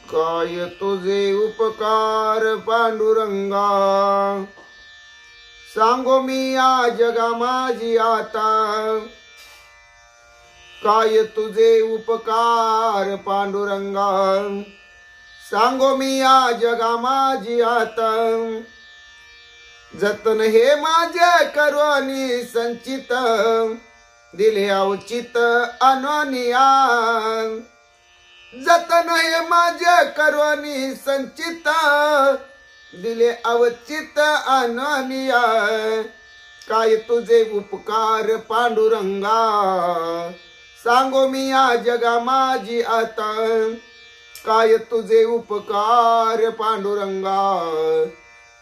काय तुझे उपकार पांडुरंगा, सांगो मी या जगा माझी आता। काय तुझे उपकार पांडुरंगा, सांगो मी या जगा माझी आता। जतन हे माझे करवनी संचित, दिले अवचित अनोनिया। जतन हे माझे करवनी संचित, दिले अवचित अनोनिया। काय तुझे उपकार पांडुरंगा, सांगो मी या जगा माझी आता। काय तुझे उपकार पांडुरंगा,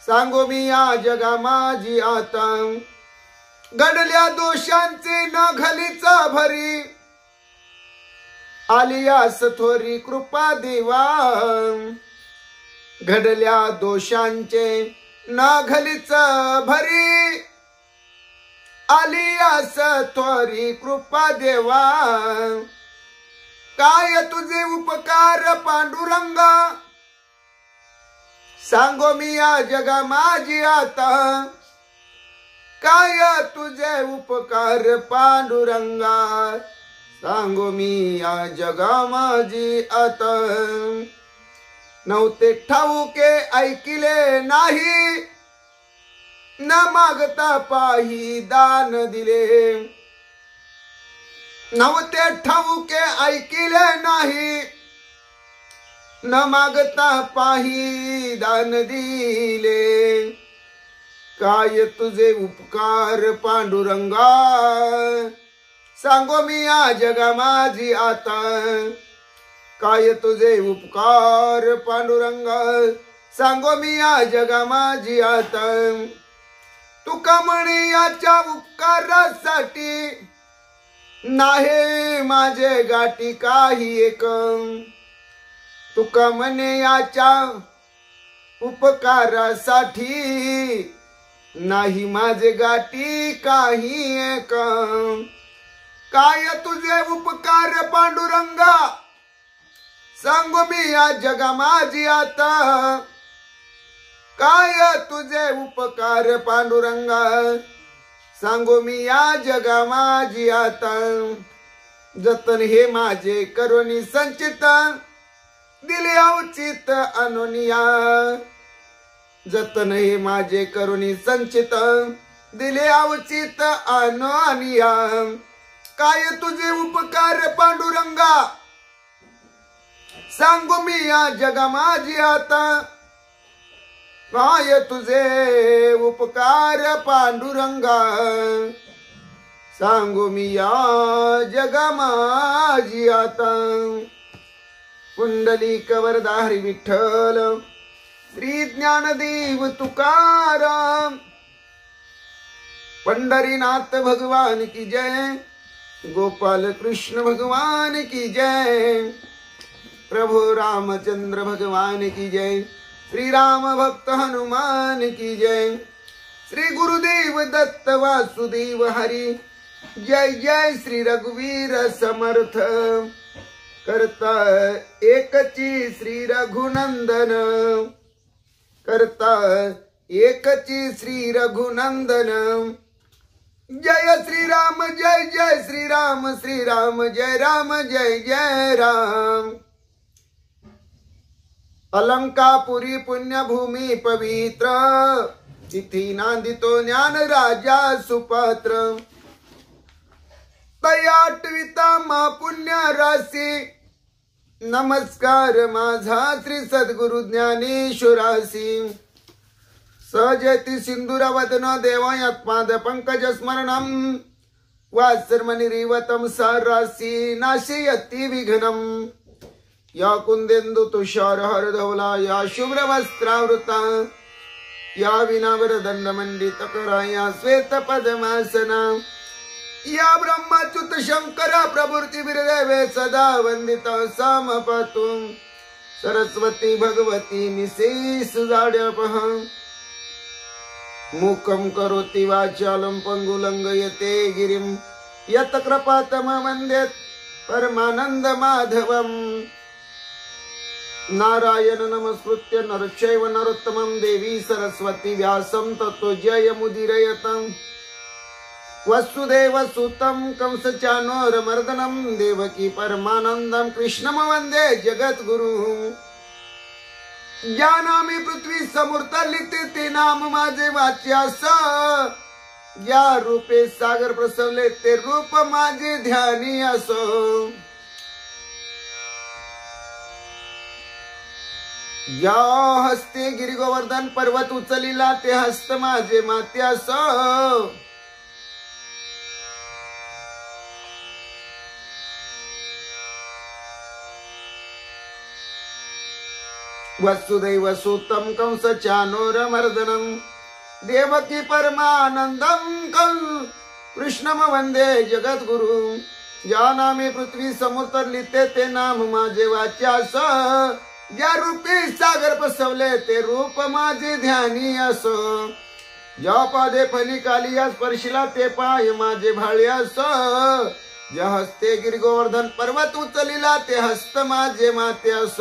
सांगो मी या जगा माझी आता। घडल्या दोषांचे न घलीचा भरी, आलियास थोरी कृपा देवा। घडल्या दोषांचे न घलीच भरी, आलियास थोरी कृपा देवा। काय तुझे उपकार पांडुरंगा, सांगो मी या जगा माझी आता। काय तुझे उपकार पांडुरंगा, सांगो मी या जगा माझी आता। नव्हते ठाऊके ऐकिले नाही, न मागता पाही दान दिले। नव्हते ठाऊके ऐकिले नाही, न मागता पाही दान दिले। काय तुझे उपकार पांडुरंगा, सांगो मी या जगा माझी आता। काय तुझे उपकार पांडुरंगा, सांगो मी या जगा माझी आता। तुका म्हणे याच्या उपकारासाठी, नाही माझे गाठी काही एक। तुका म्हणे याच्या उपकारासाठी, नाही माझे गाठी काही एक। काय तुझे उपकार पांडुरंगा, सांगो मी या जगा माझी आता। काय तुझे उपकार पांडुरंगा, सांगो मी या जगा माझी आता। जतन हे माझे करुणी संचित, दिले अवचित अनोनिया। जतन हे माझे करुणी संचित, दिले अवचित अनोनिया। काय तुझे उपकार पांडुरंगा, सांगो मी या जगा माझी आता। काय तुझे उपकार पांडुरंगा, सांगो मी या जगा माझी आता। पुंडलिक वरदा हरी विठ्ठल, श्री ज्ञानदेव तुकाराम। पंढरीनाथ भगवान की जय, गोपाल कृष्ण भगवान की जय। प्रभु रामचंद्र भगवान की जय, श्री राम भक्त हनुमान की जय। श्री गुरुदेव दत्त वासुदेव हरि, जय जय श्री रघुवीर समर्थ। करता एकची श्री रघुनंदन, करता एकची श्री रघुनंदन। जय श्री राम जय जय श्री राम, श्री राम जय जय राम। अलंकापुरी पुण्यभूमी पवित्र, तिथी नांदितो ज्ञान राजा सुपात्र। तयाटविता मा पुण्य राशी, नमस्कार माझा श्री सद्गुरु ज्ञानेश्वरासी सजति सिंधुरवदन देवात्माद पंकज स्मरणम वासर्मनिरीवतम सारासी नाशयति विघ्नम या कुंदेन्दु तुषार हरधवला या शुभ्र वस्त्रावृता या विनावरदंड मंडित करा या श्वेत पद्मासना या ब्रह्मच्युत शंकर प्रभुर्ति विरदेवे सदा वंदिता समपतु सरस्वती भगवती निशेष जाड्यपः मूकं करोति वाचालं पंगुलंघयते गिरिं यत् कृपातमं वन्दे परमानंद माधवम् नारायण नमस्कृत्य नरचैव नरोत्तमं देवी सरस्वती व्यासं ततो जयमुदीरयतम् वसुदेव सुतं कंसचानूरमर्दनं देवकी परमानंदं कृष्णं वंदे जगद्गुरु जानामि पृथ्वी समूर्तलिते ते नाम माझे वाच्यास या रूपे सागर प्रसवले ते रूप माझे ध्यानी असो या हस्ते गिरिगोवर्धन पर्वत उचलिला ते हस्त माझे मात्यास वसुदैव सुतं कंसचानूरमर्दनं देवकी परमानंदं कृष्णं वंदे जगद्गुरु जानामि पृथ्वी समुद्रलिते ते नाम माझे वाच्यास ज्या रूपी सागर पसवले ते रूप माझे ध्यानी असो ज्या पादे फलिकालिया स्पर्शिला ते पाय माझे भाळ्यास ज्या हस्ते गिरिगोवर्धन पर्वत उचलिला ते हस्त माझे मात्यास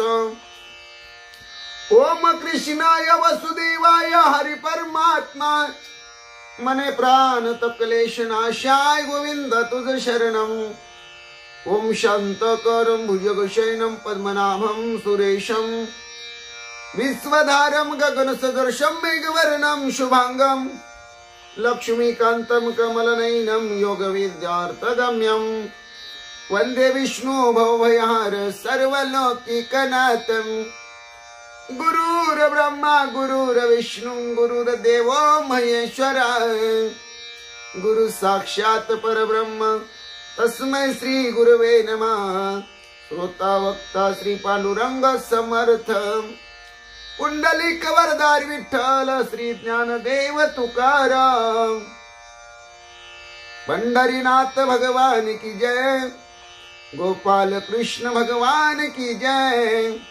ओम कृष्णाय वसुदेवाय हरि परमात्मा मने प्राण तक्लेश नाशाय गोविंद तुझ शरणम ओम शांतकरं भुजगशयनं पद्मनाभं सुरेशं विश्वधारं गगनसदृशं मेघवर्णं शुभांगं लक्ष्मीकान्तं कमलनयनं योगविद्यार्थगम्यं वन्दे विष्णु भवभयहार सर्वलौकिकनाथं गुरुर ब्रह्मा गुरुर विष्णु गुरुर्देवो महेश्वरा गुरु साक्षात परब्रह्म तस्मै श्री गुरवे नमः श्रोता वक्ता श्री पांडुरंग समर्थ पुंडलिक वरदार विठ्ठल श्री ज्ञानदेव तुकाराम पंढरीनाथ भगवान की जय गोपाल कृष्ण भगवान की जय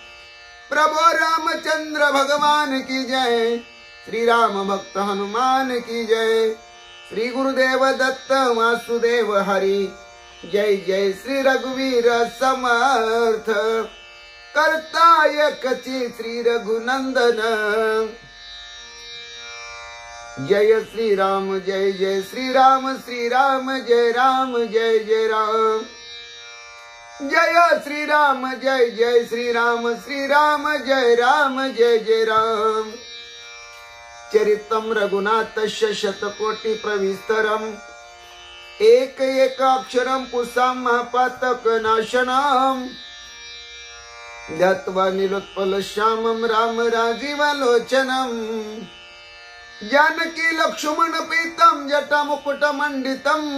प्रभु रामचंद्र भगवान की जय श्री राम भक्त हनुमान की जय श्री गुरुदेव दत्त वासुदेव हरि जय जय श्री रघुवीर समर्थ कर्तायकची श्री रघुनंदन जय श्री राम जय जय श्री राम जय राम जय जय राम जय श्री राम जय जय श्री राम जय राम जय जय राम चरितम रघुनाथस्य शतकोटि प्रविस्तरम एक एक अक्षरम पुसां महापातक नाशनम ध्यात्वा नीलोत्पल श्यामं राम राजीवलोचनम जानकी लक्ष्मण पीतम जटा मुकुट मंडितम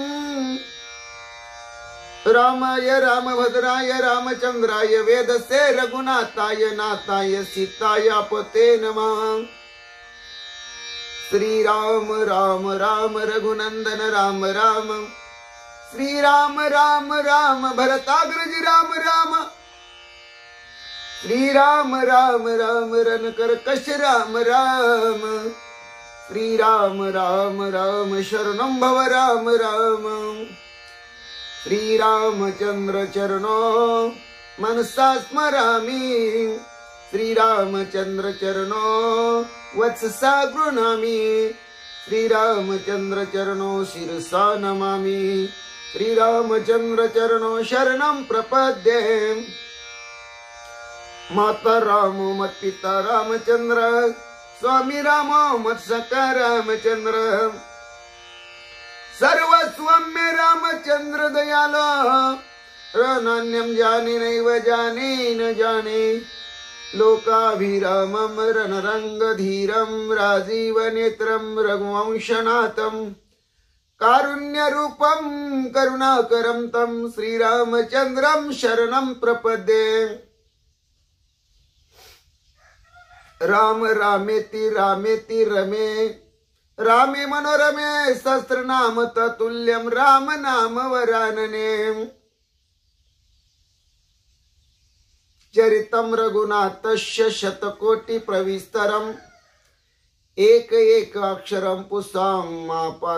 रामाय रामभद्राय रामचंद्राय वेदसे रघुनाथाय नाथाय सीताय पते नमः श्री राम राम राम रघुनंदन राम राम श्री राम राम राम भरताग्रज राम राम श्री राम राम राम रणकर्कश राम राम श्री राम राम राम शरणं भव राम राम श्री रामचंद्र चरणो मनसा स्मरामि श्री रामचंद्र चरणो वत्ससा गृह्णामि श्री रामचंद्र चरणो शिरसा नमामि श्री रामचंद्र चरणो शरणं प्रपद्ये माता रामो मत पिता रामचंद्र स्वामी रामो मत सखा रामचंद्र सर्वस्व में रामचंद्र दयालो रणन्यं जाने नैव जाने न जाने लोकाभिरामं रणरंगधीरं राजीवनेत्रं रघुवंशनाथं कारुण्यरूपं करुणाकरं तं श्रीरामचन्द्रं शरणं प्रपद्ये। राम रामेति रामेति रमे रामे मनोरमे सहस्रनाम ततुल्यं राम नाम वरानने। चरितं रघुनाथस्य शतकोटि प्रविस्तरम् एक एक अक्षरं पुष्पामापातकनाशनम्।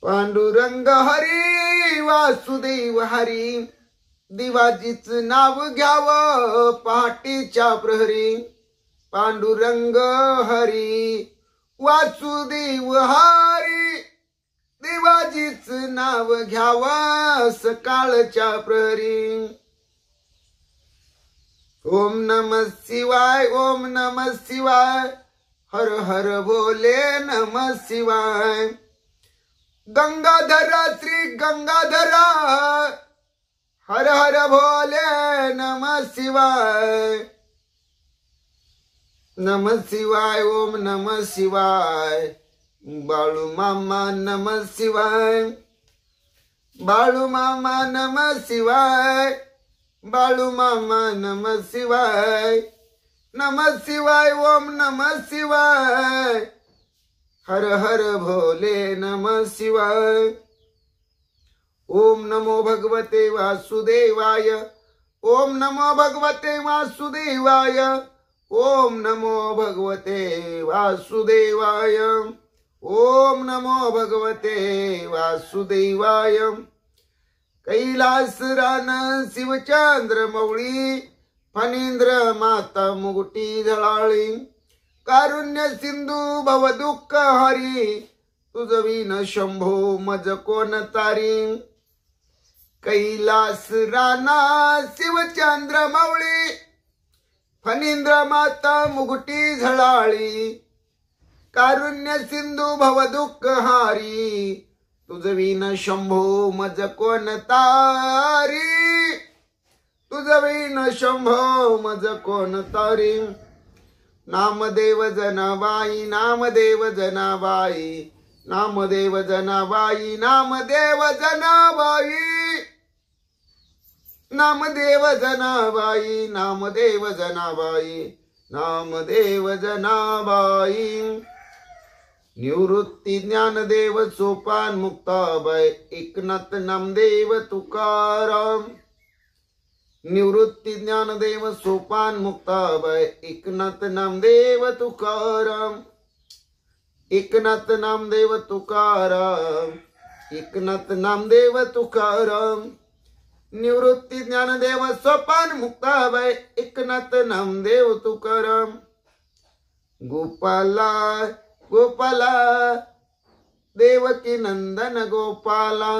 पांडुरंग हरी वासुदेव हरी दिवाजीच नाव घ्यावं पहाटेच्या प्रहरी। पांडुरंग हरी वासुदेव हरी देवाजीच नाव घ्यावं सकाळच्या प्रहरी। ओम नमः शिवाय ओम नमः शिवाय हर हर भोले नमः शिवाय। गंगाधरा श्री गंगाधरा हर हर भोले नमः शिवाय। नमः शिवाय ओम नमः शिवाय बाळू मामा नमः शिवाय। बाळू मामा नमः शिवाय बाळू मामा नमः शिवाय। नमः शिवाय ओम नमः शिवाय हर हर भोले नमः शिवाय। ओम नमो भगवते वासुदेवाय ओम नमो भगवते वासुदेवाय ओम नमो भगवते वासुदेवाय ओम नमो भगवते वासुदेवाय। कैलास रान शिवचंद्र मौळी फणींद्र माता मुगटी झळाळी कारुण्य सिंधू भव दुःख हरी तुझवीन शंभो मज कोण तारी। कैलास राना शिवचंद्र मौळी फणींद्र माता मुगटी झळाळी कारुण्य सिंधू भव दुःख हारी तुझवीन शंभो मज कोण तारी। तुझवीन शंभो मज कोण तारी। नामदेव जनाबाई नामदेव जनाबाई नामदेव जनाबाई नामदेव जनाबाई नामदेव जनाबाई नामदेव जनाबाई नामदेव जनाबाई। निवृत्ती ज्ञानदेव सोपान मुक्ताबाई एकनाथ नामदेव तुकाराम। निवृत्ती ज्ञानदेव सोपान मुक्ताबाई एकनाथ नामदेव तुकाराम। एकनाथ नामदेव तुकाराम एकनाथ नामदेव तुकाराम। निवृत्ती ज्ञानदेव सोपान मुक्ताबाई एकनाथ नामदेव तुकाराम। गोपाला गोपाला देवकी नंदन गोपाला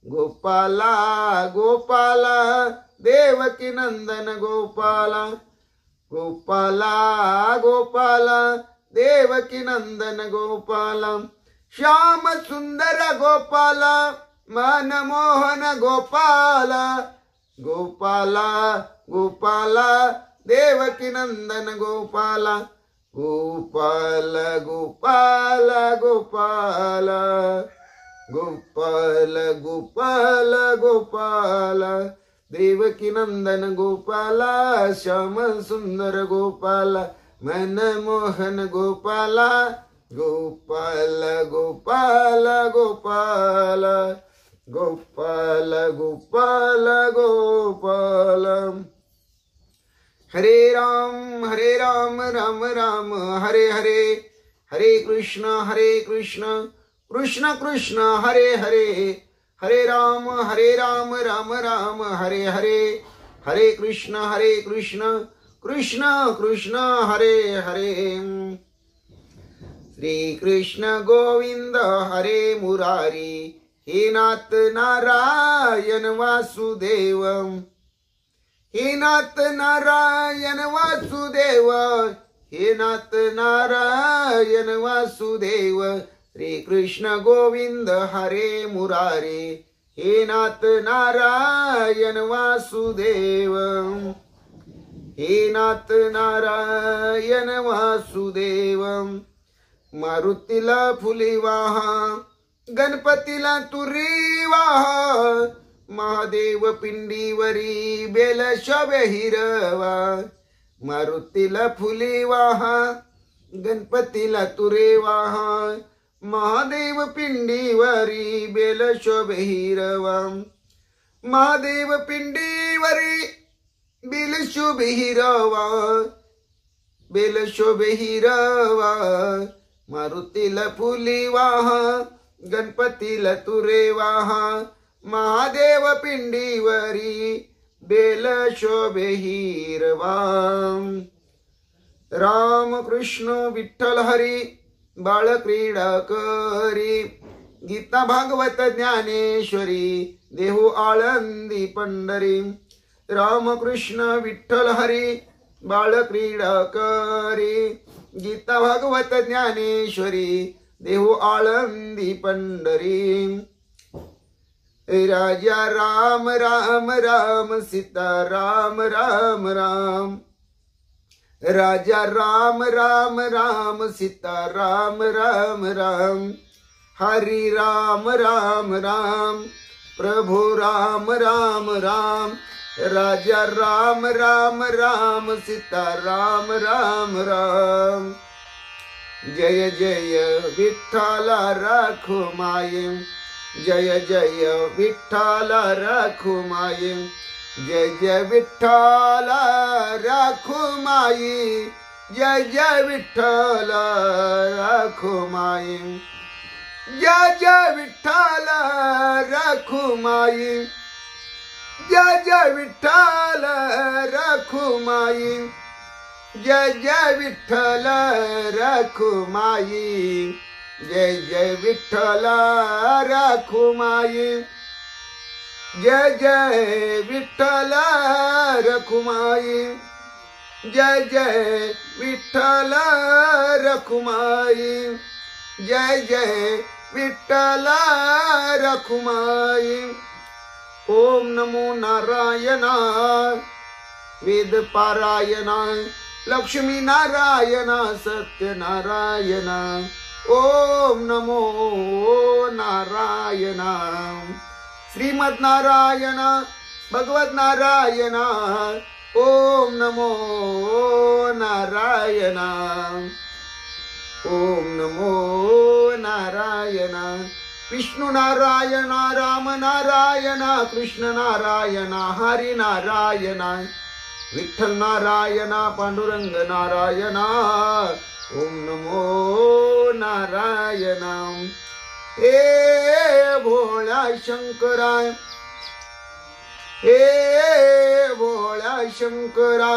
गोपाला गोपाला देवकी नंदन गोपाला गोपाला गोपाला देवकी नंदन गोपाला। श्याम सुंदर गोपाला मनमोहन गोपाला गोपाला गोपाला देवकी नंदन गोपाला गोपाल गोपाल गोपाल गोपाल गोपाल गोपाल देवकी नंदन गोपाला। श्याम सुंदर गोपाला मनमोहन गोपाला गोपाल गोपाल गोपाल गोपाल गोपाल गोपाल। हरे राम राम राम हरे हरे हरे कृष्ण कृष्ण कृष्ण हरे हरे हरे राम राम राम हरे हरे हरे कृष्ण कृष्ण कृष्ण हरे हरे। श्री कृष्ण गोविंद हरे मुरारी हे नाथ नारायण वासुदेव हे नाथ नारायण वासुदेव हे नाथ नारायण वासुदेव। श्री कृष्ण गोविंद हरे मुरारे, हे नाथ नारायण वासुदेव, हे नाथ नारायण वासुदेव. मारुतीला फुले वाहा, गणपतीला तुरी वाहा, महादेव पिंडीवरी बेल शोभे हिरवा. मारुतीला फुले वाहा, गणपतीला तुरे वाहा, महादेव पिंडीवरी बेल शोभे हिरवा. महादेव पिंडीवरी बेल शोभे हिरवा, बेल शोभे हिरवा. मारुतीला फुले वाहा, गणपतीला तुरे वाहा, महादेव पिंडीवरी बेल शोभे हिरवा. राम कृष्ण विठ्ठल हरी बाळ क्रीडा करी, गीता भागवत ज्ञानेश्वरी देहू आळंदी पंढरी. राम कृष्ण विठ्ठल हरी बाळ क्रीडा करी, गीता भागवत ज्ञानेश्वरी देहू आळंदी पंढरी. राजा राम राम राम सीता राम राम राम, राजा राम राम राम सीता राम राम राम. हरि राम राम राम प्रभु राम राम राम, राजा राम राम राम सीता राम राम राम. जय जय विठ्ठला राखो माये, जय जय विठ्ठला राखो माये, जय जय विठ्ठला राखो माई, जय जय विठ्ठला राखो माई, जय जय विठ्ठला राखो माई, जय जय विठ्ठला राखो माई, जय जय विठ्ठला राखो माई, जय जय विठ्ठला राखो माई, जय जय विठ्ठला रखुमाई, जय जय विठ्ठला रखुमाई, जय जय विठ्ठला रखुमाई. ओम नमो नारायणा वेद पारायणा, लक्ष्मी नारायणा सत्यनारायणा. ओम नमो नारायणा. श्रीमद नारायण भगवत नारायण, ओम नमो नारायण, ओम नमो नारायण. विष्णु नारायण राम नारायण कृष्ण नारायण हरि नारायण, विठ्ठल नारायण पांडुरंग नारायण. ओम नमो नारायण. हे भोळा शंकरा, हे भोळा शंकरा,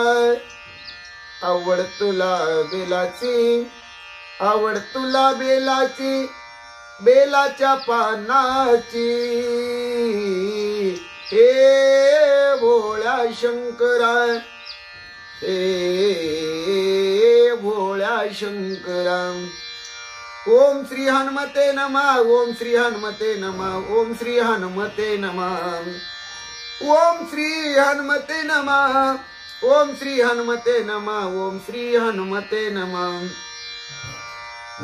आवड तुला बेलाची, आवड तुला बेलाची, बेलाच्या पानाची. हे भोळा शंकरा, हे भोळा शंकरा. ओम श्री हनुमते नमः, ओम श्री हनुमते नमः, ओम श्री हनुमते नमः, ओम श्री हनुमते नमः, ओम श्री हनुमते नमः, ओम श्री हनुमते नमः.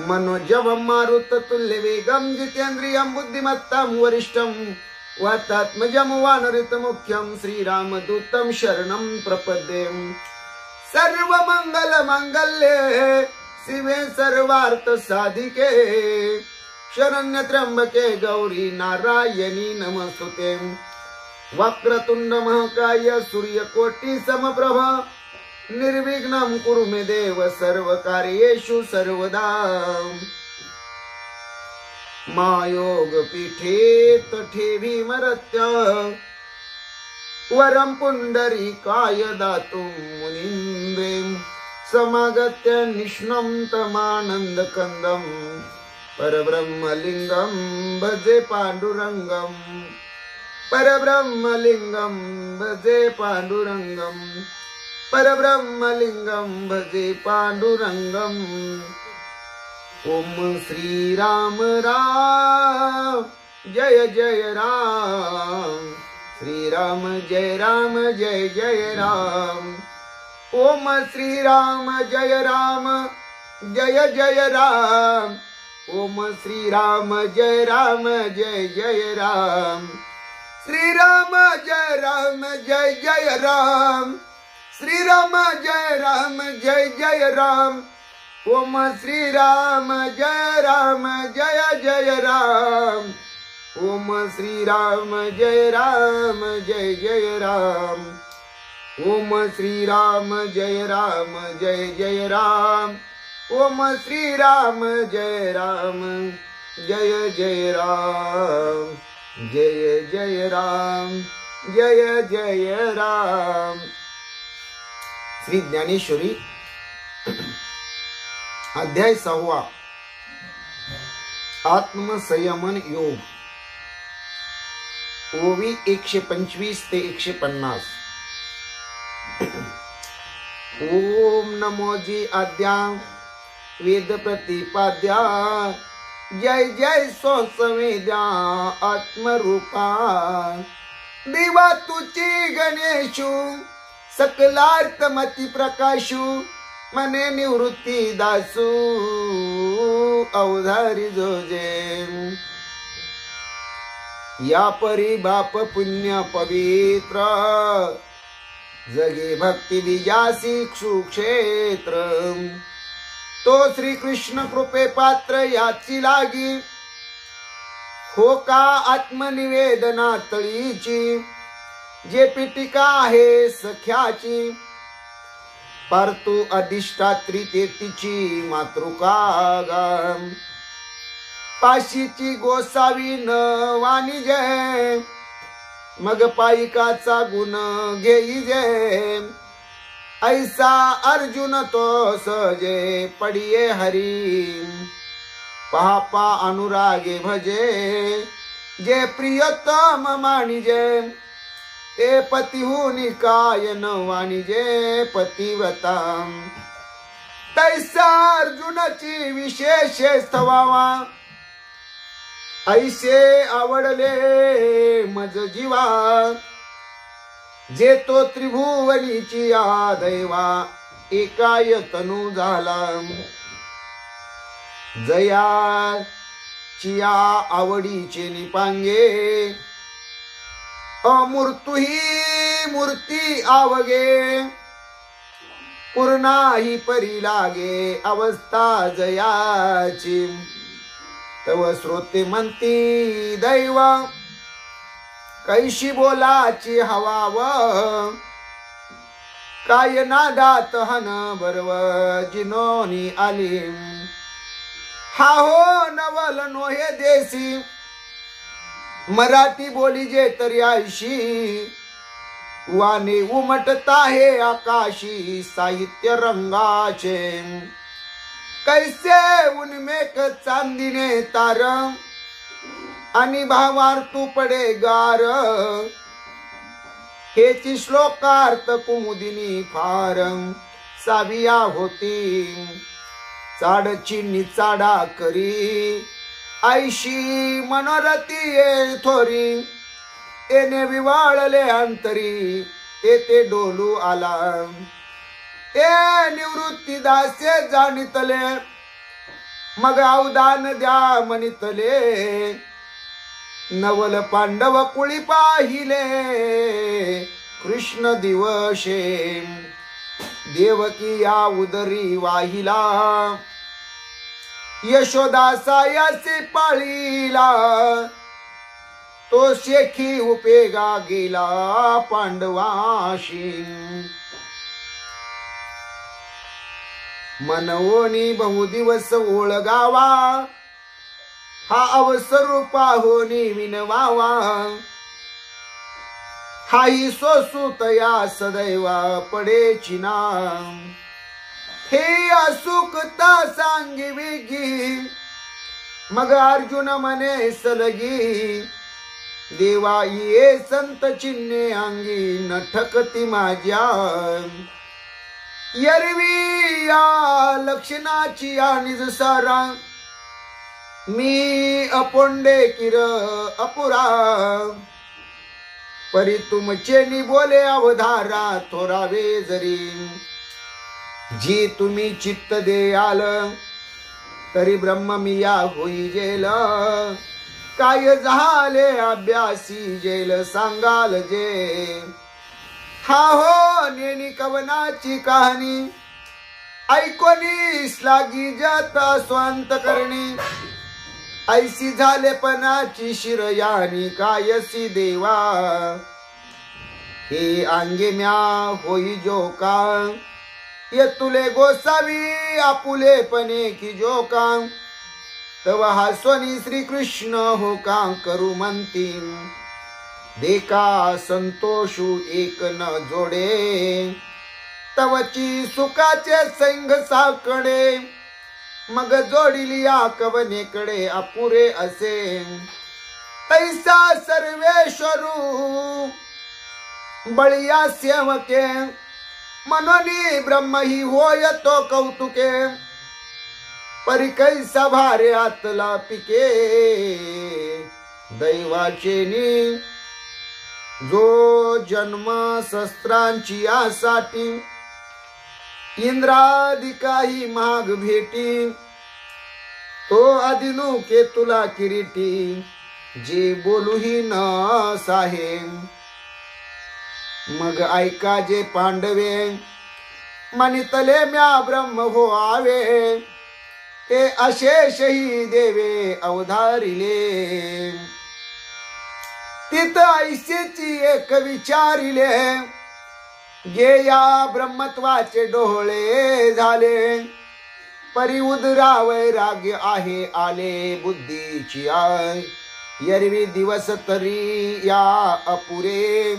मनोजवं मारुततुल्य वेगं जितेन्द्रियं बुद्धिमत्तं वरिष्ठं वातात्मजं वानरयुतमुख्यं श्रीरामदूतं शरणं प्रपद्ये. सर्वमंगल मांगल्ये शिवे सर्वार्थ साधिके, शरण्य त्र्यंबके गौरी नारायणी नमस्तुते. वक्रतुंड महाकाय सूर्यकोटि समप्रभ, निर्विघ्नं कुरु मे देव सर्वकार्येषु सर्वदा. मायोग पीठे तठे भीमरत्य, वरं पुंडरीकाय दातुं मुनीन्द्रे. समागत्य निष्णं तमानन्दकन्दं, परब्रह्मलिङ्गं भजे पाण्डुरङ्गं, परब्रह्मलिङ्गं भजे पाण्डुरङ्गं, परब्रह्मलिङ्गं भजे पाण्डुरङ्गं. ओम श्री राम राम जय जय राम, श्री राम जय जय राम। ओम श्री राम जय जय राम, ओम श्री राम जय जय राम। श्री राम जय जय राम, श्री राम जय जय राम। ओम श्री राम जय जय राम, ओम श्री राम जय जय राम। ओम श्री राम जय जय राम, ओम श्री राम जय जय राम, जय जय राम जय जय राम। श्री ज्ञानेश्वरी अध्याय 6 आत्मसंयमन योग, ओवी 125 ते 150। ओम नमो जी आद्या वेद प्रतिपाद्या, जय जय सोसवेद्या आत्मरूपा। देवा तुची गणेशु सकलार्थमती प्रकाशु, मने निवृत्ती दासू अवधारी जोजे। या परी बाप पुण्य पवित्र, जगे भक्ती बीजासी सुक्षेत्र। तो श्री कृष्ण कृपे पात्र याची लागी, हो का आत्मनिवेदना तळीची। जे पीठिका आहे सख्याची, परतु अधिष्ठात्री तिची मातृका गाम। पाशीची गोसावी न वाणी जय, मग पायिकाचा गुण घेई जय। ऐसा अर्जुन तो सजे पडिये हरी, पापा अनुरागे भजे। जे प्रियतम मानिजे, ते पतिहुनी काय न वाणिजे पतिव्रता। तैसा अर्जुनाची विशेष स्थवावा, ऐसे आवडले मज जीवा। जे तो त्रिभुवनीची दैवा, एकाय तनु झाला। जया चिया आवडीचे निपांगे, अमूर्तु ही मूर्ती आवगे। पूर्णा ही परी लागे अवस्था जयाची। तव श्रोते म्हणती दैव, कैशी बोलाची हवाव। काय नादात हन बरव जिनोनी आली। हा हो नवल नोहे देसी, मराठी बोली जे तरी आयशी। वाने उमटता हे आकाशी साहित्य रंगाचे। कैसे उन्मेक चांदीने तार, आणि भावार तू पडे गार। हेची श्लोकार्थ कुमुदिनी फार, साविया होती। चाडची निचाडा करी, ऐशी मनोरती ये थोरी। एने विवाळले अंतरी, ते डोलू आला। ए निवृत्ती दासे जाणितले, मग अवदान द्या म्हणितले। नवल पांडव कुळी पाहिले, कृष्ण दिवशे। देवकी या उदरी वाहिला, यशोदा सायासी पाळीला। तो शेखी उपेगा गेला पांडवाशी। मनवोनी बहुदिवस ओळगावा, हा अवसर पाहोनी विनवावा। हाही सोसुतया सदैवा पडेची ना। हे असुकता सांगी विगी, मग अर्जुन मने सलगी। देवा ये संत चिन्हे अंगी, न ठकती माझ्या। यरवी या लक्षणाची निज सारा, मी अपोंडे किर अपुरा, परी तुमचे नि बोले अवधारा थोरावे जरी, जी तुम्ही चित्त देयाल तरी ब्रह्म मी या होई जेल, काय झाले अभ्यासी जेल सांगाल जे, हा हो नेनी कवनाची कहाणी ऐकोनीस लागी जाता स्वांत करणी, ऐसी झालेपणाची शिरयानी कायसी देवा, हे अंगे म्या होई जो का, ये तुले गोसावी आपुलेपणे की जो का, तव हास्वनी श्री कृष्ण हो का करू म्हणती, देखा संतोषू एक न जोडे, तवची सुखाचे संग साकडे, मग जोडिलिया कवनेकडे अपुरे असे, तैसा सर्वेश्वरू बळिया सेवके, मनोनी ब्रह्म ही होय तो कौतुके, परी कैसा भारे आतला पिके, दैवाचे नी जो जन्म शस्त्रांची यासाठी, इंद्रादिकाही माग भेटी, तो आदिनुके तुला किरीटी, जे बोलूही न साहे, मग ऐका जे पांडवे मनितले म्या ब्रह्म हो आवे, ते अशेषही देवे अवधारिले, तिथ ऐसेची एक विचारिले, गे या ब्रह्मत्वाचे डोळे झाले, परी उदरा वैराग्य आहे आले बुद्धीची आय, यरवी दिवस तरी या अपुरे,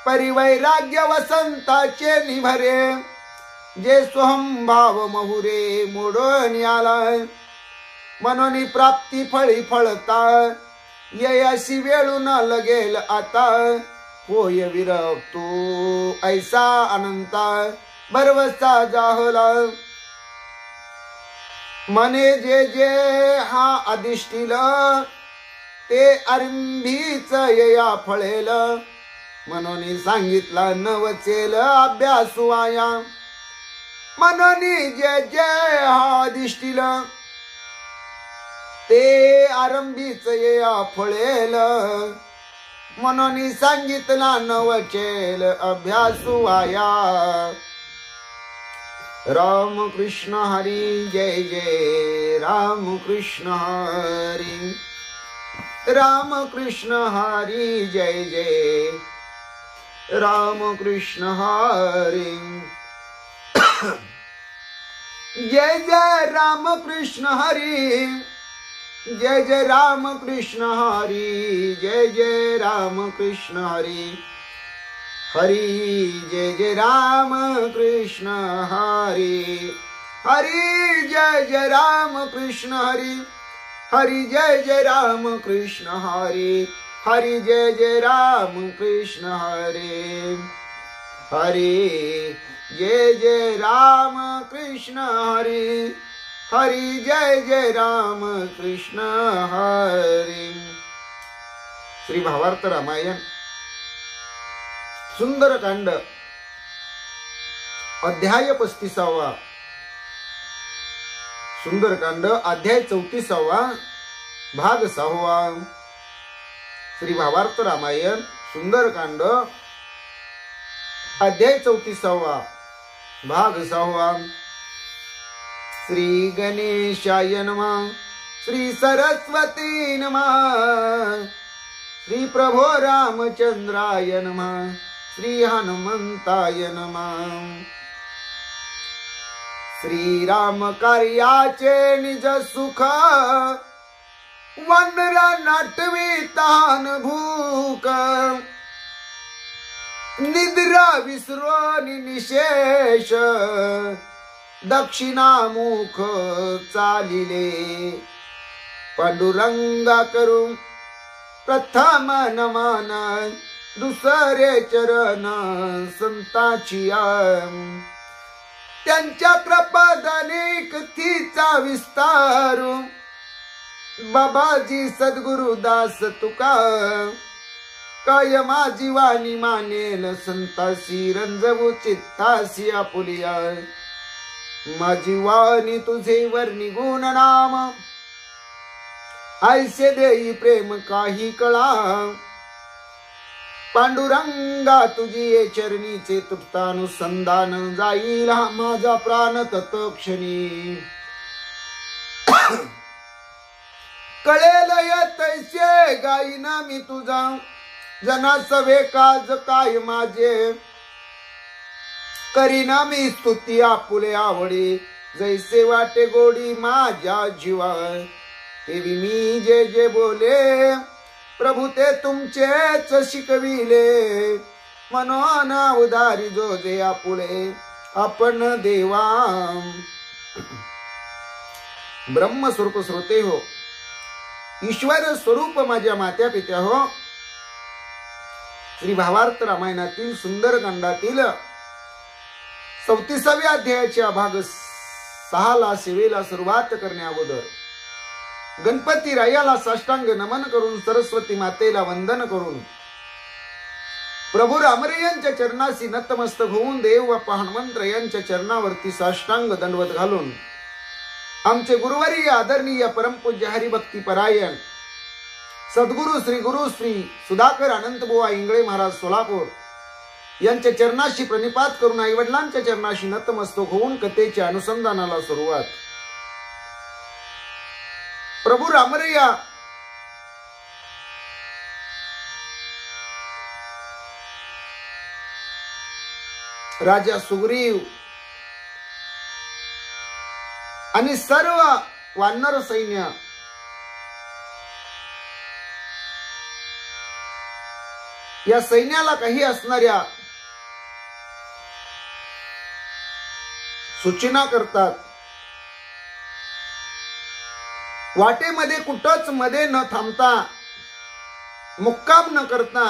परी वैराग्य वसंताचे निभरे, जे स्वहंभाव महुरे मोडून आलाय, मनोनी प्राप्ती फळी फळता, ययाशी वेळू न लगेल आता, होय विरक्तो ऐसा अनंता भरवसा जाहला, मने जे जे हा अधिष्ठिल, ते आरंभीच यया फळेल, मनोनी सांगितला नवचेल अभ्यासू आया, मनोनी जे जे हा अधिष्ठिल, ते आरंभीच यया फळेल, मनोनी सांगितला नवचेल अभ्यासू आया, राम कृष्ण हरी जय जय राम कृष्ण हरी, राम कृष्ण हरी जय जय राम कृष्ण हरी, जय जय राम कृष्ण हरी, जय जय राम कृष्ण हरी, जय जय राम कृष्ण हरी, हरी जय जय राम कृष्ण हरी, हरी जय जय राम कृष्ण हरी, हरी जय जय राम कृष्ण हरी, हरी जय जय राम कृष्ण हरी, हरी जय जय राम कृष्ण हरी, हरी जय जय राम कृष्ण हरी. श्री भावार्थ रामायण सुंदरकांड अध्याय 35. सुंदरकांड अध्याय 34 भाग 6. श्री भावार्थ रामायण सुंदरकांड अध्याय 34 भाग 6. श्री गणेशाय नमः, श्री सरस्वती नमः, श्री प्रभो रामचंद्राय नमः, श्री हनुमंताय नमः. श्री राम कार्याचे निज सुख, वनरा नटवी तान भूक, निद्रा विसरोनी निशेष, दक्षिणामुख चालिले, पांडुरंगा करू प्रथम नमन, दुसरे चरण संताची, त्यांच्या कृपादनेक तीचा विस्तार, बाबाजी सद्गुरु दास तुका काय माझी वाणी मानेल संतासी रंजवू चित्तासी आपुलिया माझी वाणी तुझे वर्णी गुण नाम ऐसे देई प्रेम काही कळा पांडुरंगा तुझी ये चरणीचे तृप्तानुसंधान जाईल हा माझा प्राण तत्क्षणी कळेल तैसे गाईना मी तुझा जना सवे काज काय माझे करीना मी स्तुती आपुले आवडी जैसे वाटे गोडी माझ्या जीवा देवी मी जे जे बोले प्रभू ते तुमचेच शिकविले मनोन उदारी जो जे आपुले आपण देवा ब्रह्म स्वरूप श्रोते हो ईश्वर स्वरूप माझ्या मात्या पित्या हो श्री भावार्थ रामायणातील सुंदरकांडातील 34व्या अध्यायाच्या भाग 6 सेवेला सुरुवात करण्या अगोदर गणपती रायाला साष्टांग नमन करून सरस्वती मातेला वंदन करून प्रभू रामरे यांच्या चरणाशी नतमस्तक होऊन देव बाप्पा हनुमंत यांच्या चरणावरती साष्टांग दंडवत घालून आमचे गुरुवर्य आदरणीय परमपूज्य हरिभक्ती परायण सद्गुरु श्री सुधाकर अनंतबुवा इंगळे महाराज सोलापूर यांच्या चरणाशी प्रणिपात करून आई वडिलांच्या चरणाशी नतमस्तक होऊन कथेच्या अनुसंधानाला सुरुवात. प्रभू रामरया राजा सुग्रीव आणि सर्व वानर सैन्य या सैन्याला काही असणाऱ्या सूचना करतात. वाटेमध्ये कुठंच मध्ये न थांबता मुक्काम न करता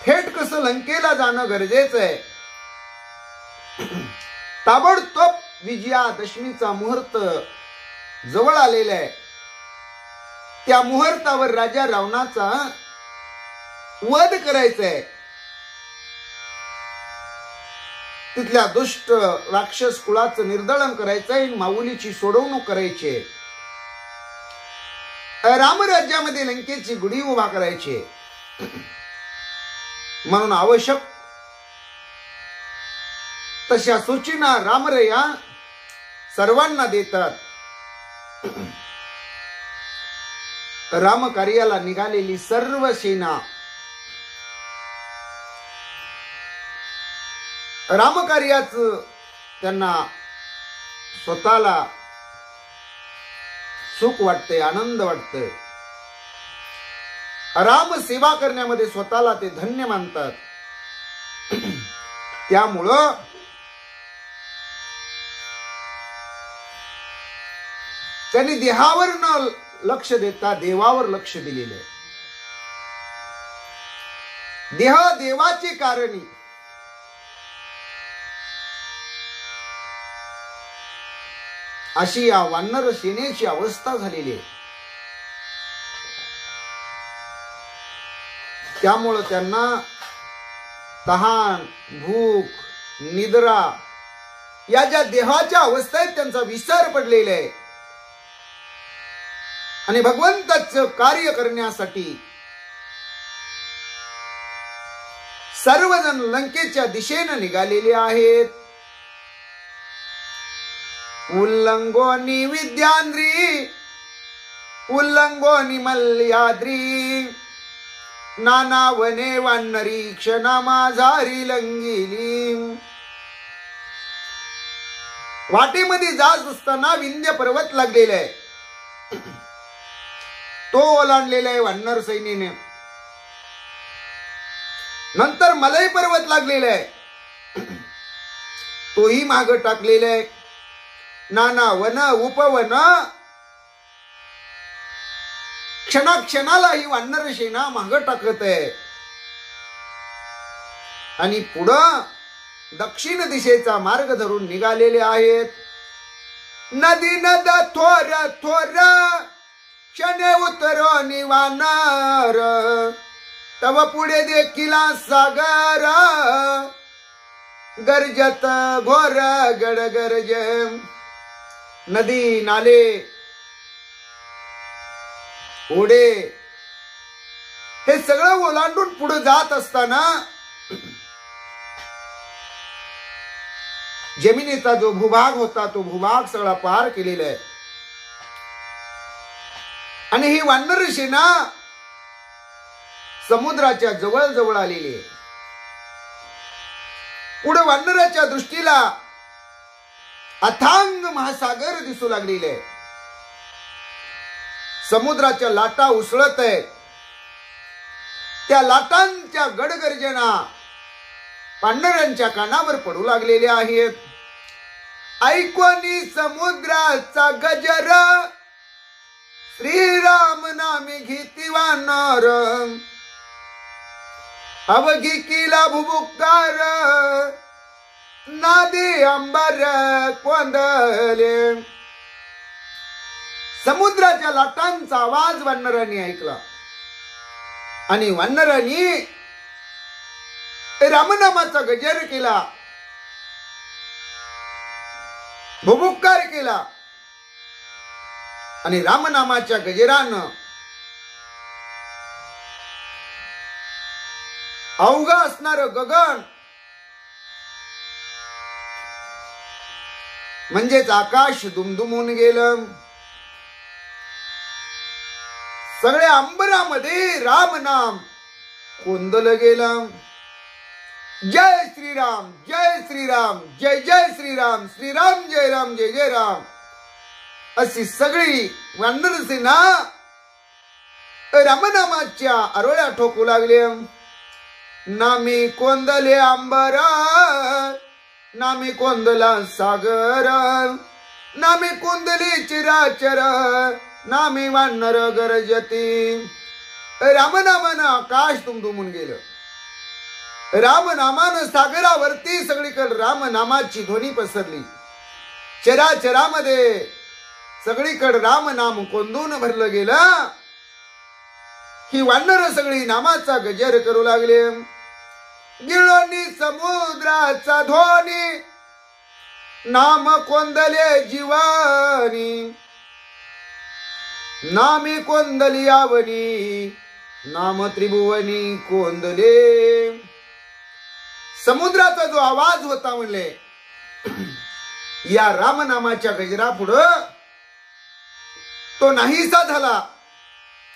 थेट कसं लंकेला जाणं गरजेचं आहे. ताबडतोब विजयादशमीचा मुहूर्त जवळ आलेला आहे. त्या मुहूर्तावर राजा रावणाचा वध करायचा आहे. तिथल्या दुष्ट राक्षस कुळाचं निर्दळन करायचं आहे. माऊलीची सोडवणूक करायची आहे. रामराज्यामध्ये लंकेची गुढी उभा करायची आहे. म्हणून आवश्यक तशा सूचना रामरया सर्वांना देतात. रामकार्याला निघालेली सर्व सेना रामकार्याच त्यांना स्वतःला सुख वाटते, आनंद वाटते. राम सेवा करण्यामध्ये स्वतःला ते धन्य मानतात. त्यामुळं त्यांनी देहावर न लक्ष देता देवावर लक्ष दिलेलं आहे. देह देवाची कारणी. अशी या वानर सेनेची अवस्था झालेली आहे. त्यामुळं त्यांना तहान, भूक, निद्रा या ज्या देहाच्या अवस्थेत त्यांचा विसर पडलेला आहे. आणि भगवंताचं कार्य करण्यासाठी सर्वजण लंकेच्या दिशेने निघालेले आहेत. उल्लंघोनी विद्यांद्री उल्लंघोनी मल्ल्याद्री नाना वने वानरी क्षणा माझारी लंगिली. वाटेमध्ये जात असताना विंध्य पर्वत लागलेला आहे. तो ओलांडलेला आहे वानर सैन्याने. नंतर मलय पर्वत लागलेला आहे. तोही माग टाकलेला आहे. नाना वन उपवन क्षणाक्षणाला ही वानर सेना माग टाकत आहे. आणि पुढं दक्षिण दिशेचा मार्ग धरून निघालेले आहेत. नदी नद थोर थोर क्षणे उतरो निवानर तव पुढे देखिला सागर गरजत घोर गड गरज नदी नाले ओढे हे सगळं ओलांडून पुढे जात असताना जमिनीचा जो भूभाग होता तो भूभाग सगळा पार केलेला आहे आणि ही वानर सेना समुद्राच्या जवळ जवळ आलेली आहे. पुढे वानराच्या दृष्टीला अथांग महासागर दिसू लागलेले आहे. समुद्राच्या लाटा उसळत आहेत. त्या लाटांच्या गडगर्जना पांढऱ्यांच्या कानावर पडू लागलेल्या आहेत. ऐकोनी समुद्राचा गजर श्रीराम नामे घेती वानर अवघी किला भुबुकार नादे अंबर कोंदले. समुद्राच्या लाटांचा आवाज वानरांनी ऐकला आणि वानरांनी रामनामाचा गजर केला, भुबुक्कार केला आणि रामनामाच्या गजरानं अवघ असणार गगन म्हणजेच आकाश दुमदुमून गेलं. सगळ्या अंबरामध्ये राम नाम कोंदलं गेलं. जय श्रीराम जय श्रीराम जय जय श्रीराम श्रीराम जय राम जय जय राम अशी सगळी वानर सेना रामनामाच्या आरोळ्या ठोकू लागले. नामी कोंदले अंबर नामी कोंदला सागर नामी कोंदले चिराचर नामी वानर गरजती. रामनामानं आकाश दुमदुमून गेलं. रामनामानं सागरावरती सगळीकडे रामनामाची ध्वनी पसरली. चराचरामध्ये सगळीकडे रामनाम कोंदून भरलं गेलं. ही वानर सगळी नामाचा गजर करू लागले. गिळोनी समुद्राचा ध्वनी नाम कोंदले जीवानी नामी कोंदली आवनी नाम त्रिभुवनी कोंदले. समुद्राचा जो आवाज होता म्हणले या रामनामाच्या गजरा पुढं तो नाहीसा झाला.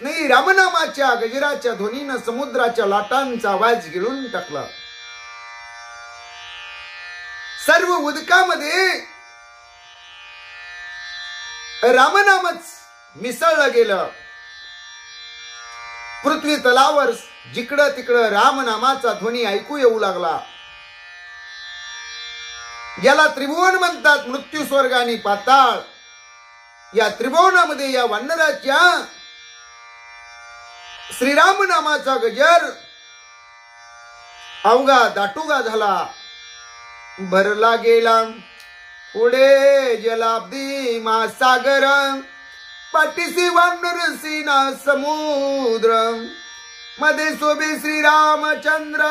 नाही, रामनामाच्या गजराच्या ध्वनीनं समुद्राच्या लाटांचा आवाज गिळून टाकला. सर्व उदकामध्ये रामनामच मिसळलं गेलं. पृथ्वी तलावर जिकडं तिकडं रामनामाचा ध्वनी ऐकू येऊ लागला. ज्याला त्रिभुवन म्हणतात, मृत्यू स्वर्ग आणि पाताळ, या त्रिभुवनामध्ये या वानराच्या श्रीराम नामाचा गजर अवघा दाटुगा झाला, भरला गेला. पुढे जलाब्दी महासागर पाठीसी वानर सीना समुद्र मध्ये शोभे श्रीरामचंद्र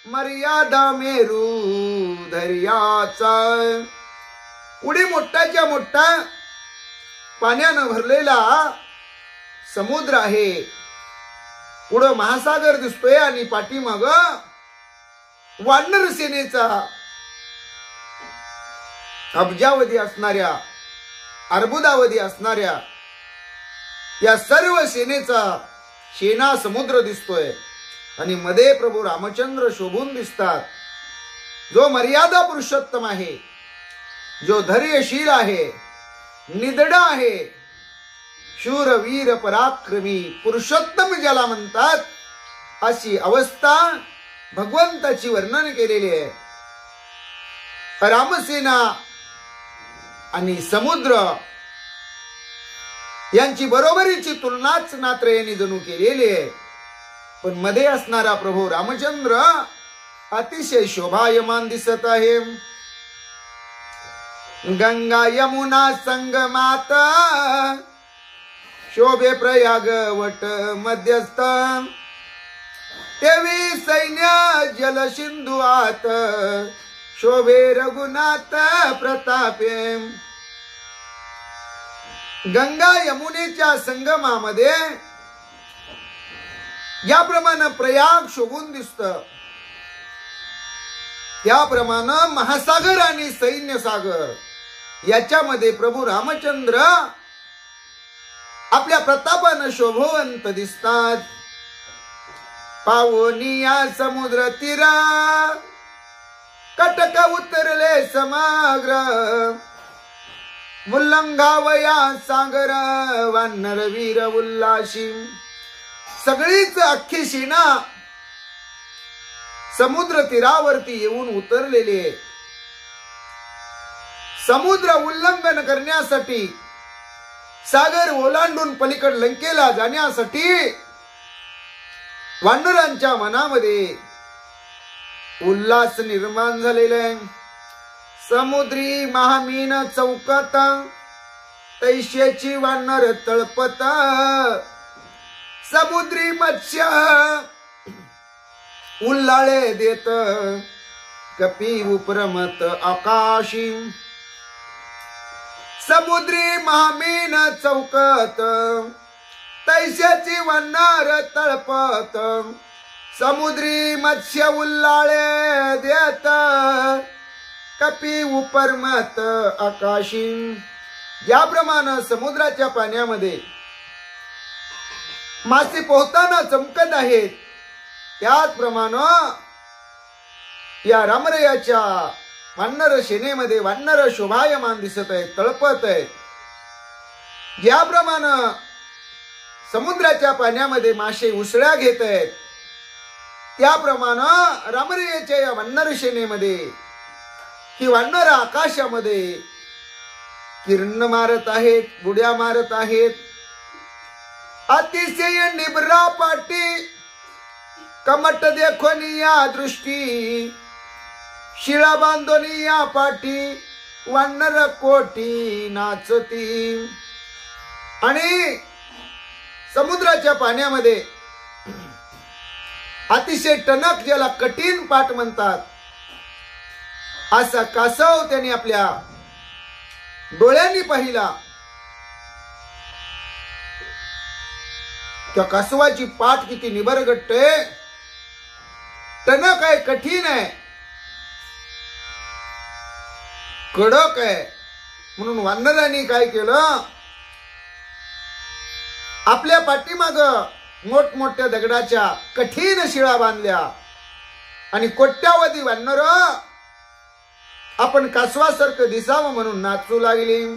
मर्यादा मेरू धैर्याचा. पुढे मोठाच्या मोठा पाण्यानं भरलेला समुद्र आहे. पुढं महासागर दिसतोय आणि पाठीमाग वानर सेनेचा अब्जावधी असणाऱ्या अर्बुदावधी असणाऱ्या या सर्व सेना समुद्र दिसतोय आणि मध्ये प्रभू रामचंद्र शोभून दिसतात. जो मर्यादा पुरुषोत्तम आहे, जो धैर्यशील आहे, निधडा आहे, शूर वीर पराक्रमी पुरुषोत्तम ज्याला म्हणतात, अशी अवस्था भगवंताची वर्णन केलेली आहे. रामसेना आणि समुद्र यांची बरोबरीची तुलनाच नात्रेयांनी जणू केलेली आहे. पण मध्ये असणारा प्रभू रामचंद्र अतिशय शोभायमान दिसत आहे. गंगा यमुना संगमात शोभे प्रयाग वट मध्यस्थ तेवी सैन्य जल सिंधू आत शोभे रघुनाथ प्रतापे। गंगा यमुनेच्या संगमामध्ये ज्याप्रमाणे प्रयाग शोभून दिसत त्याप्रमाणे महासागर आणि सैन्य सागर याच्यामध्ये प्रभू रामचंद्र आपल्या प्रतापानं शोभवंत दिसतात। पावनिया समुद्र तीरा कटक उतरले समग्र उल्लंघावया सागर वानर वीर उल्लाशी। सगळीच अख्खी सेना समुद्र तीरावरती येऊन उतरलेली आहे। समुद्र उल्लंघन करण्यासाठी सागर ओलांडून पलीकड लंकेला जाण्यासाठी वानरांच्या मनामध्ये उल्हास निर्माण झालेला आहे। समुद्री महामीन चौकात तैश्याची वानर तळपत समुद्री मत्स्य उल्हाळे देत कपी उपरमत आकाशी। समुद्री महामीन चौकात तैश्याची वानर तळपत समुद्री मत्स्य उल्हाळे देत कपी उपरमत आकाशी। ज्याप्रमाणे समुद्राच्या पाण्यामध्ये मासे पोहताना चमकत आहेत त्याचप्रमाणे या रामरयाच्या वानर सेनेमध्ये वानर शोभायमान दिसत आहेत, तळपत आहेत। ज्याप्रमाणे समुद्राच्या पाण्यामध्ये मासे उसळ्या घेत आहेत त्याप्रमाणे रामरयाच्या या वानर सेनेमध्ये ही वानर आकाशामध्ये किरण मारत आहेत, बुड्या मारत आहेत। अतिशय निब्रा पाटी कमट देखोनी या दृष्टी शिळा बांधोनी या पाठी वानर कोटी नाचती। आणि समुद्राच्या पाण्यामध्ये अतिशय टणक ज्याला कठीण पाठ म्हणतात असा कासव त्यांनी आपल्या डोळ्यांनी पाहिला। त्या कासवाची पाठ किती निबरगट्ट आहे, टणक आहे, कठीण आहे, कडक आहे। म्हणून वानरांनी काय केलं, आपल्या पाठीमाग मोठमोठ्या दगडाच्या कठीण शिळा बांधल्या आणि कोट्यावधी वानर आपण कासवासारखं दिसावं म्हणून नाचू लागली।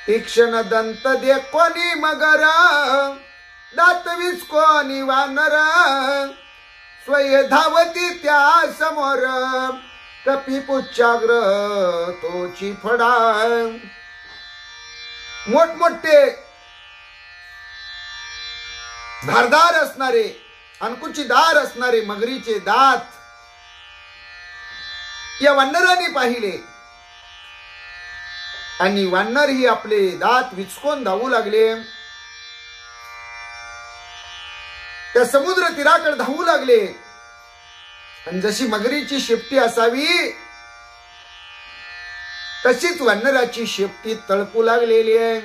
तीक्ष्ण दंत देखोनी मगर दात विस्कोनी वानर स्वय धावती त्या समोर कपी पुच्छाग्र तोची फडा। मोठमोठे धारदार असणारे अंकुचीदार असणारे मगरीचे दात या वानरांनी पाहिले आणि वानर ही आपले दात विचकून धावू लागले। त्या समुद्र तीराकडे धावू लागले आणि जशी मगरीची शेपटी असावी तशीच वानराची शेपटी तळपू लागलेली आहे।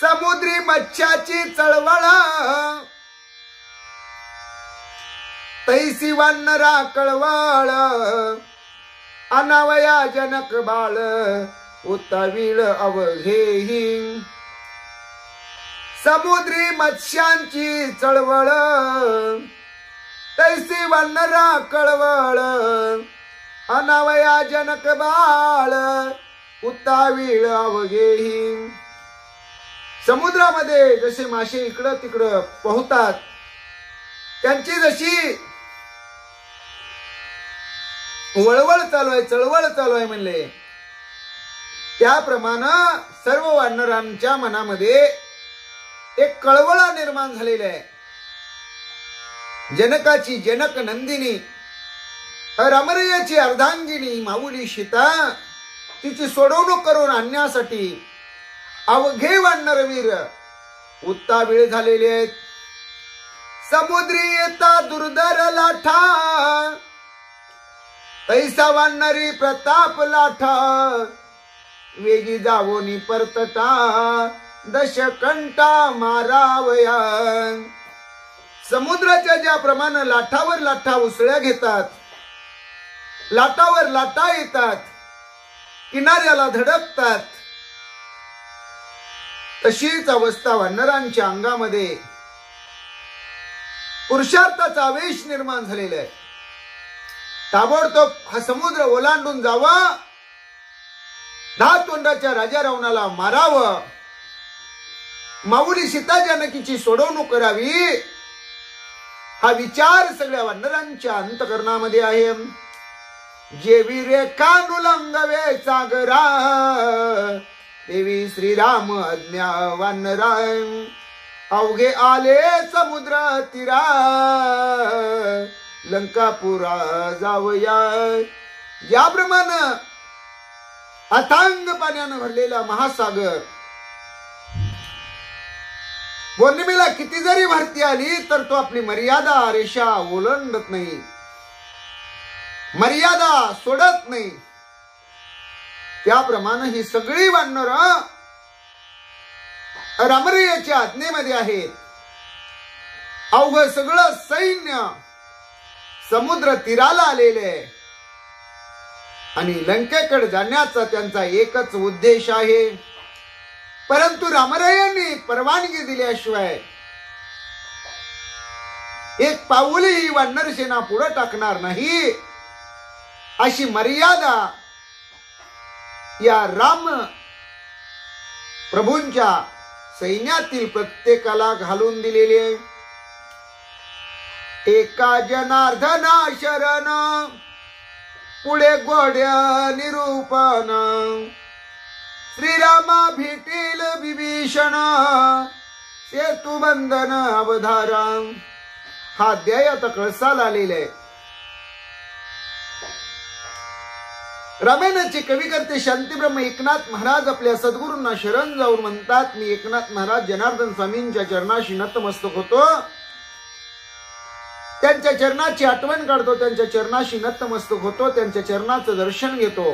समुद्री मच्छाची चळवळ तैसी वानरा कळवळ अनावया जनक बाळ उतावीळ अवघेही। समुद्री मत्स्यांची चळवळ तैसी वानरा कळवळ अनावया जनक बाळ उतावीळ अवघेही। समुद्रामध्ये जसे मासे इकडं तिकडं पोहतात त्यांची जशी वळवळ चालू आहे, चळवळ चालू आहे म्हणले, त्याप्रमाणे सर्व वानरांच्या मनामध्ये एक कळवळा निर्माण झालेला आहे। जनकाची जनक नंदिनी रामरयाची अर्धांगिनी माऊली सीता तिची सोडवणूक करून आणण्यासाठी अवघे वानरवीर उत्तावीळ झालेले आहेत. समुद्री येता दुर्धर लाठा, तैसा वानरी प्रताप लाठा, वेगी जावोनी परतटा, दशकंठा मारावया. समुद्राच्या ज्याप्रमाणे लाठावर लाठा उसळ्या घेतात, लाटावर लाटा येतात, किनाऱ्याला धडकतात, तशीच अवस्था वानरांच्या अंगामध्ये पुरुषार्थाचा आवेश निर्माण झालेला आहे. ताबडतोब हा समुद्र ओलांडून जावा, 10 तोंडाच्या राजा रावणाला मारावं, माऊली सीता जानकीची सोडवणूक करावी, हा विचार सगळ्या वानरांच्या अंतकरणामध्ये आहे. जे वीरे कानुलंगवे सागरा, देवी श्रीराम आज्ञा वानरा, अवघे आले समुद्र तीरा, लंकापुरा जावया. ज्याप्रमाणे अथांग पाण्यानं भरलेला महासागर पौर्णिमेला किती जरी भरती आली तर तो आपली मर्यादा रेषा ओलांडत नाही, मर्यादा सोडत नाही. त्याप्रमाणे ही सगळी वानर रामरायाच्या आज्ञेमध्ये आहेत. अवघ सगळं सैन्य समुद्र तीराला आलेले आणि लंकेकडे जाण्याचा त्यांचा एकच उद्देश आहे. परंतु रामरायांनी परवानगी दिल्याशिवाय एक पाऊलही वानर सेना पुढे टाकणार नाही, अशी मर्यादा या राम प्रभूंच्या सैन्यातील प्रत्येकाला घालून दिलेली आहे. एका जनार्दना शरण, पुढे गोड्या निरूपण, श्रीरामा भेटेल विभीषण, सेतु बंधन अवधारा. हा अध्याय आता कळसाला आलेला आहे. रामायणाचे कवी करते शांतीब्रह्म एकनाथ महाराज आपल्या सद्गुरूंना शरण जाऊन म्हणतात, मी एकनाथ महाराज जनार्दन स्वामींच्या चरणाशी नतमस्तक होतो, त्यांच्या चरणाची आठवण काढतो, त्यांच्या चरणाशी नतमस्तक होतो, त्यांच्या चरणाचं दर्शन घेतो.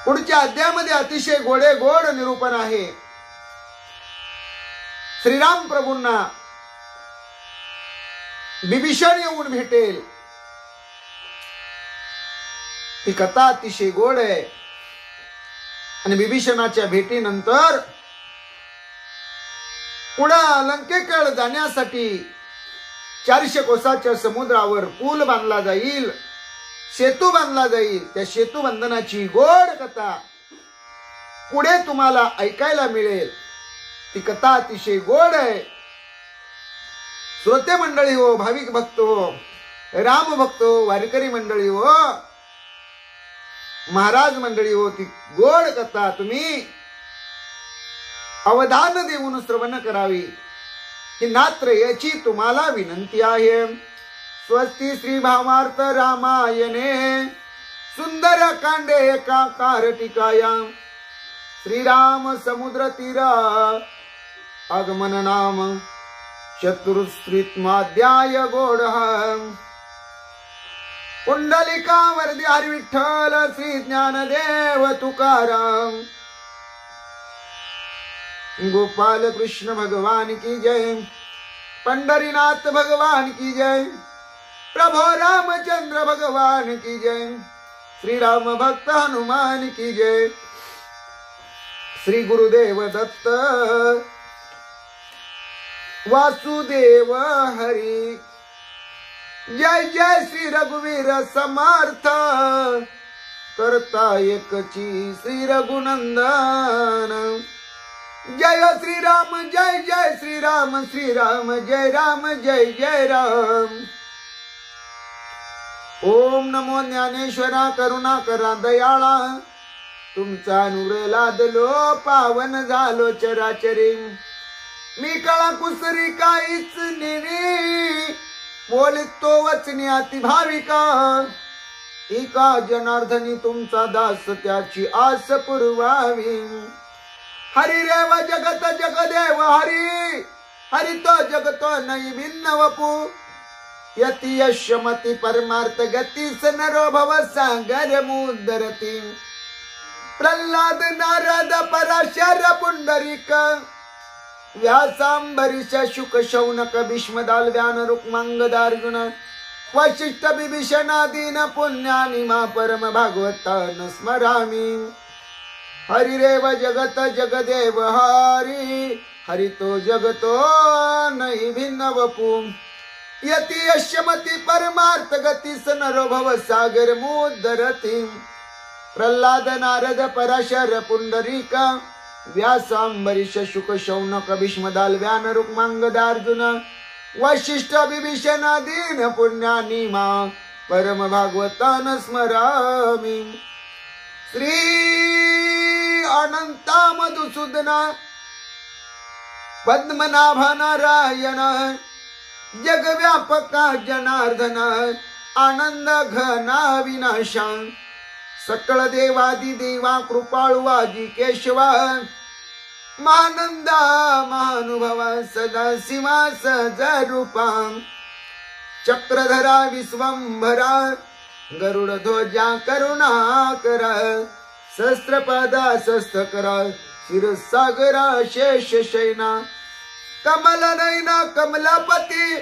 पुढच्या अध्यायामध्ये अतिशय गोडे गोड निरूपण आहे. श्रीराम प्रभूंना विभीषण येऊन भेटेल, ती कथा अतिशय गोड आहे. आणि विभीषणाच्या भेटीनंतर पुढे लंकेकडे जाण्यासाठी 400 कोसाच्या समुद्रावर पूल बांधला जाईल, सेतू बांधला जाईल. त्या सेतू बंधनाची गोड कथा पुढे तुम्हाला ऐकायला मिळेल. ती कथा अतिशय गोड आहे. श्रोते मंडळी हो, भाविक भक्त हो, राम भक्त हो, वारकरी मंडळी हो, महाराज मंडळी हो, ती गोड कथा तुम्ही अवधान देऊन श्रवण करावी ही नात्र याची तुम्हाला विनंती आहे. स्वस्ती श्री भावार्थ रामायणे सुंदर कांडे एकाकार टीकाया. श्रीराम समुद्र तीरा आगमन नाम चतुर्स्त्रित्माध्याय गोडः. पुंडलिका वरदे हरी विठ्ठल श्री ज्ञानदेव तुकाराम. गोपाल कृष्ण भगवान की जय, पंढरीनाथ भगवान की जय, प्रभो रामचंद्र भगवान की जय, श्री राम भक्त हनुमान की जय, श्री गुरुदेव दत्त वासुदेव हरी. जय जय श्री रघुवीर समर्थ, करता एकची श्री रघुनंदन. जय श्रीराम जय जय श्रीराम, श्रीराम जय राम जय जय राम. ओम नमो ज्ञानेश्वरा करुणा करा दयाळा, तुमचा नूर लादलो पावन झालो चराचरी. मी कळा कुसरी काहीच नेणे, बोलतो वचने अति भाविका. एका जनार्दनी तुमचा दास त्याची आस पुरवावी। हरी रेव जगत जगदेव हरी, हरी तो जगतो नाही भिन्न वपू। यती यशमती परमार्थ गतीस नरो भव सागर मुदरती। प्रल्हाद नारद पराशर पुंडरीक, व्यासांबरीश शुक शौनक भीष्म दालव्यान रुक्मांगद अर्जुन, वशिष्ठ विभीषण दीन पुण्यानि मा परम भागवतान स्मरामि। हरि रेव जगत जगदेव हरि, हरि तो जगतो नहि भिन्न वपू। यति यशमती परमार्थ गतीस नरो भव सागर मुदरती। प्रल्हाद नारद पराशर पुंडरीक, व्यासांबरीश शुक शौनक भीष्म दालव्यान रुक्मांगद अर्जुन, वशिष्ठ विभीषण दीन पुण्यानि मा परम भागवतान स्मरामि। श्री अनंता मधुसूदना पद्मनाभ नारायण, जगव्यापका जनार्दन, आनंद घना विनाशा। सकळ देवादि देवा कृपाळू आजी केशवा, मानंदा महानुभवा सदा शिवा सहज रूपा। चक्रधरा विश्वंभरा, गरुड ध्वजा करुणाकरा। सहस्त्रपादा शस्त्रकरा, क्षीरसागरा शेष शयना। कमल नयना कमलापती,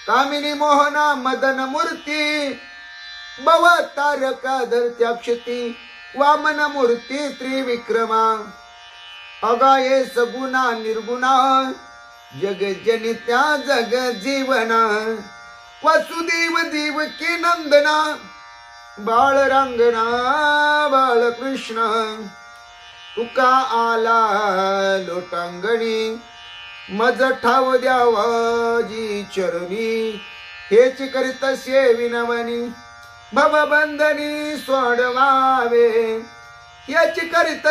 कामिनी मोहना मदन मूर्ती। भव तारका धरत्याक्षती, वामन मूर्ती त्रिविक्रमा। अगाये सगुणा निर्गुणा, जग जनित्या जग जीवना। वसुदेव देवकी नंदना, बाळ रांगणा बाळ कृष्ण। तुका आला लोटांगणी, मज ठाव द्यावाजी चरणी। हेच करीत विनवणी, भवबंधनी सोडवावे। हेच करीत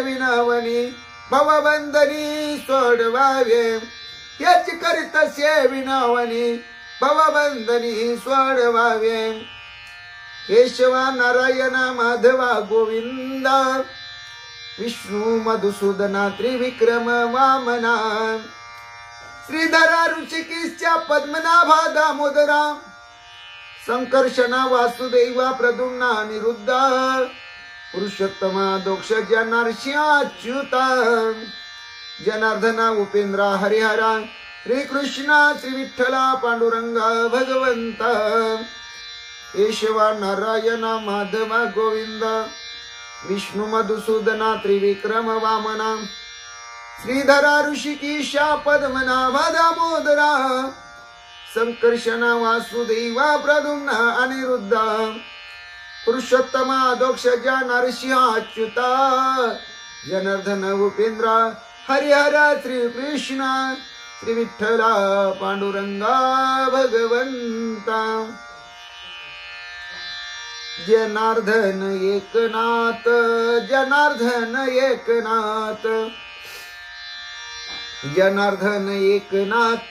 विनवणी, भवबंधनी सोडवावे। हेच करीत विनवणी, भवबंधनी सोडवावे। केशवा नारायण माधवा गोविंदा, विष्णू मधुसूदना त्रिविक्रम वामना। श्रीधरा ऋषिकेशच्या पद्मनाभा दामोदरा, संकर्षणा वासुदेवा प्रद्युम्ना अनिरुद्धा। पुरुषोत्तमा दोक्ष जनार्षा अच्युता, जनार्दना उपेंद्रा हरिहरा। श्रीकृष्णा श्री विठ्ठला पांडुरंगा भगवंता। केशवा नारायणा माधवा गोविंदा, विष्णू मधुसूदना त्रिविक्रम वामना। श्रीधरा ऋषिकेशा पद्मनाभा दामोदरा, संकर्षणा वासुदेवा प्रद्युम्ना अनिरुद्धा। पुरुषोत्तमा दोक्ष नरसिंह अच्युता, जनार्दन उपेंद्रा हरिहरा। श्रीकृष्ण श्री विठ्ठला पांडुरंगा भगवंता। जनार्दन एकनाथ, जनार्दन एकनाथ, जनार्दन एकनाथ,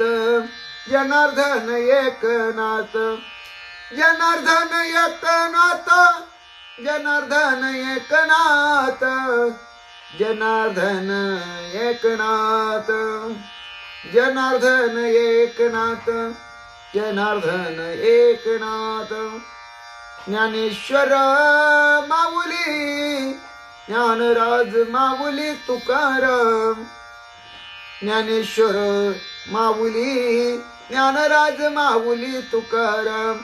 जनार्दन एकनाथ। जनार्दन एकनाथ, जनार्दन एकनाथ, जनार्दन एकनाथ। जनार्दन एकनाथ, जनार्दन एकनाथ। ज्ञानेश्वर माऊली, ज्ञानराज माऊली तुकाराम। ज्ञानेश्वर माऊली, ज्ञानराज माऊली तुकाराम।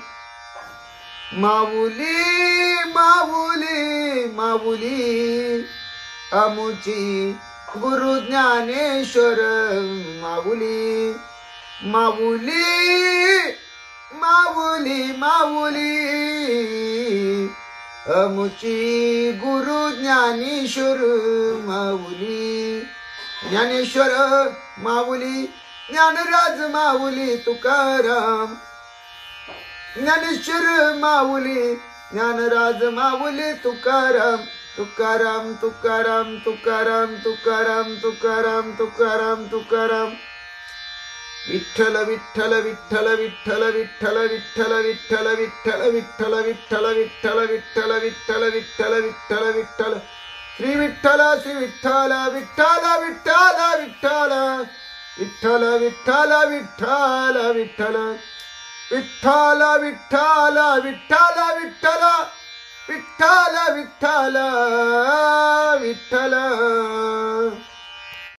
माऊली माऊली माऊली, अमुची गुरु ज्ञानेश्वर माऊली। माऊली माऊली माऊली, अमुची गुरु ज्ञानेश्वर माऊली। ज्ञानेश्वर माऊली, ज्ञानराज माऊली तुकाराम। ज्ञानेश्वर माऊली, ज्ञानराज माऊली तुकाराम। तुकाराम तुकाराम तुकाराम तुकाराम तुकाराम तुकाराम तुकाराम। विठ्ठल विठ्ठल विठ्ठल विठ्ठल विठ्ठल विठ्ठल विठ्ठल विठ्ठल विठ्ठल विठ्ठल विठ्ठल विठ्ठल विठ्ठल विठ्ठल विठ्ठल विठ्ठल श्री विठ्ठल श्री विठ्ठल विठ्ठल विठ्ठल विठ्ठल विठ्ठल विठ्ठल विठ्ठल विठ्ठल विठ्ठल विठ्ठल विठ्ठल विठ्ठल विठ्ठल विठ्ठल विठ्ठल